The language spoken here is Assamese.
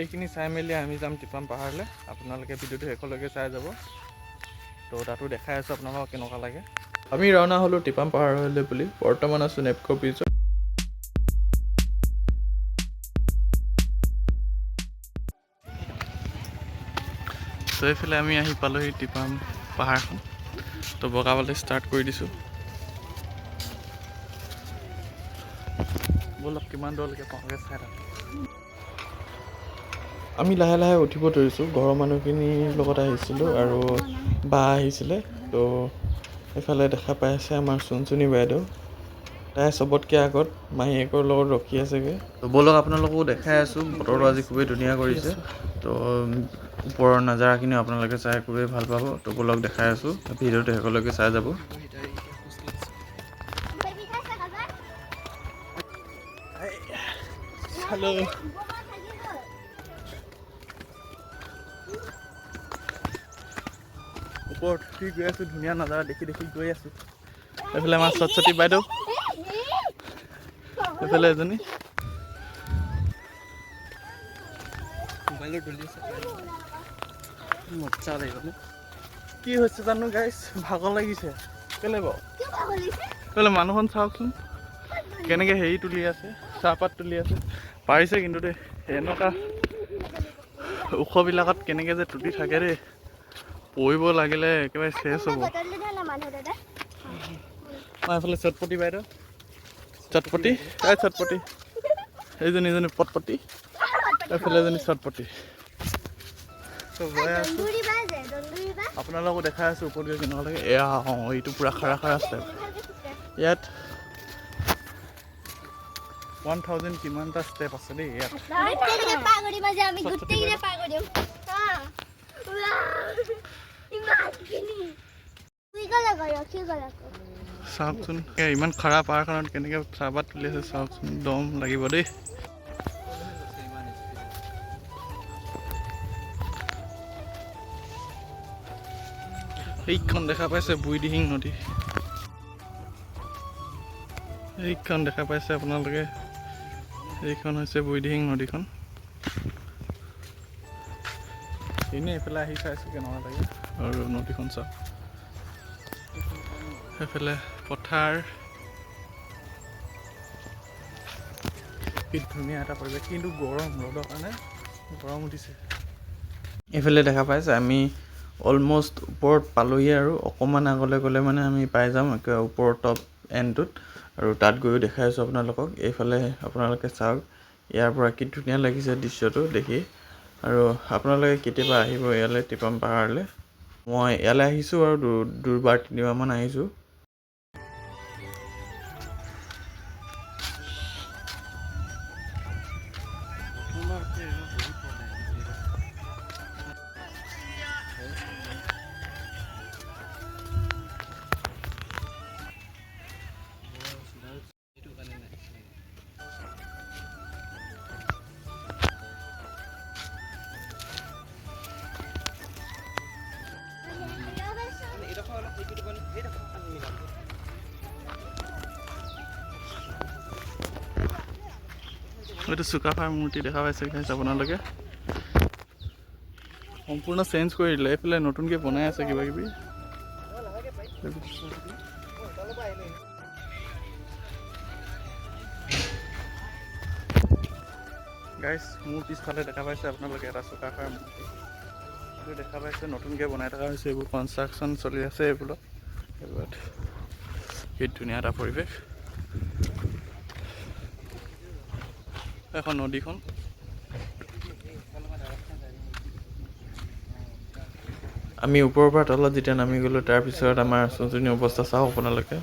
এইখিনি চাই মেলি আমি যাম টিপাম পাহাৰলৈ। আপোনালোকে ভিডিঅ'টো শেষলৈকে চাই যাব। তো তাতো দেখাই আছোঁ আপোনালোকক কেনেকুৱা লাগে। আমি ৰাওনা হ'লোঁ টিপাম পাহাৰলৈ বুলি। বৰ্তমান আছোঁ নেপকো ব্ৰিজত। তো এইফালে আমি আহি পালোহি টিপাম পাহাৰখন। তো বগাবলৈ ষ্টাৰ্ট কৰি দিছোঁ। বলক কিমান দূৰলৈকে পাওঁগৈ চাই থাকক। আমি লাহে লাহে উঠিব ধৰিছোঁ। ঘৰৰ মানুহখিনিৰ লগত আহিছিলোঁ আৰু বা আহিছিলে। তো এইফালে দেখা পাই আছে আমাৰ চুনচুনি বাইদেউ। তাই চবতকৈ আগত মাহীয়েকৰ লগত ৰখি আছেগৈ। তো বলক আপোনালোকো দেখাই আছোঁ। বতৰটো আজি খুবেই ধুনীয়া কৰিছে। তো ওপৰৰ নাজাৰাখিনিও আপোনালোকে চাই খুবেই ভাল পাব। তো বলক দেখাই আছোঁ, ভিডিঅ'টো শেষলৈকে চাই যাব। হেল্ল' ওপৰত উঠি গৈ আছোঁ, ধুনীয়া নাজাৰা দেখি দেখি গৈ আছোঁ। এইফালে আমাৰ সৰস্বতী বাইদেউ, এইফালে এজনী মোবাইলত দলি আছে। মজা লাগিব। কি হৈছে জানো গাইছ, ভাগৰ লাগিছে। কেলে বাৰু কেলে মানুহখন চাওকচোন কেনেকৈ হেৰি তুলি আছে, চাহপাত তুলি আছে। পাৰিছে কিন্তু দেই, এনেকুৱা ওখবিলাকত কেনেকৈ যে তুলি থাকে দেই। পৰিব লাগিলে একেবাৰে চেছ হ'ব। মই এইফালে চটপটি বাইদেউ, চটপটি চটপটি, এইজনী পটপটি, এইফালে এজনী চটপটি। গৈ আছোঁ, আপোনালোকো দেখাই আছোঁ ওপৰত গৈ কেনেকুৱা লাগে। এয়া এইটো পূৰা খাৰা খাৰা ষ্টেপ। ইয়াত 1000 কিমানটা ষ্টেপ আছে দেই ইয়াত। চাওকচোন ইমান খাৰা পাহাৰখনত কেনেকৈ চাহপাত তুলি আছে চাওকচোন, দম লাগিব দেই। এইখন দেখা পাইছে বুঢ়ীদিহিং নদী, এইখন দেখা পাইছে আপোনালোকে, এইখন হৈছে বুঢ়ীদিহিং নদীখন। এনেই এইফালে আহি চাইছোঁ কেনেকুৱা লাগে আৰু নদীখন চাওক। সেইফালে পথাৰ, কি ধুনীয়া এটা পৰিৱেশ, কিন্তু গৰম, ৰ'দৰ কাৰণে গৰম উঠিছে। এইফালে দেখা পাইছে আমি অলমষ্ট ওপৰত পালোহি আৰু অকণমান আগলৈ গ'লে মানে আমি পাই যাম একেবাৰে ওপৰৰ টপ এণ্ডটোত। আৰু তাত গৈও দেখাই আছোঁ আপোনালোকক। এইফালে আপোনালোকে চাওক, ইয়াৰ পৰা কি ধুনীয়া লাগিছে দৃশ্যটো দেখি। আৰু আপোনালোকে কেতিয়াবা আহিব ইয়ালৈ টিপাম পাহাৰলৈ। মই ইয়ালৈ আহিছোঁ আৰু দুবাৰ তিনিবাৰমান আহিছোঁ। এইটো চুকাফাৰ মূৰ্তি দেখা পাইছে গাইছ আপোনালোকে। সম্পূৰ্ণ চেঞ্জ কৰি দিলে, এইফালে নতুনকৈ বনাই আছে কিবা কিবি। গাইছ মোৰ পিছফালে দেখা পাইছে আপোনালোকে এটা চুকাফাৰ মূৰ্তি। এইটো দেখা পাইছে নতুনকৈ বনাই থকা হৈছে, এইবোৰ কনষ্ট্ৰাকশ্যন চলি আছে এইবোৰত। কি ধুনীয়া এটা পৰিৱেশ। এখন নদীখন, আমি ওপৰৰ পৰা তলত যেতিয়া নামি গ'লোঁ, তাৰপিছত আমাৰ চুনচুনি অৱস্থা চাওক আপোনালোকে।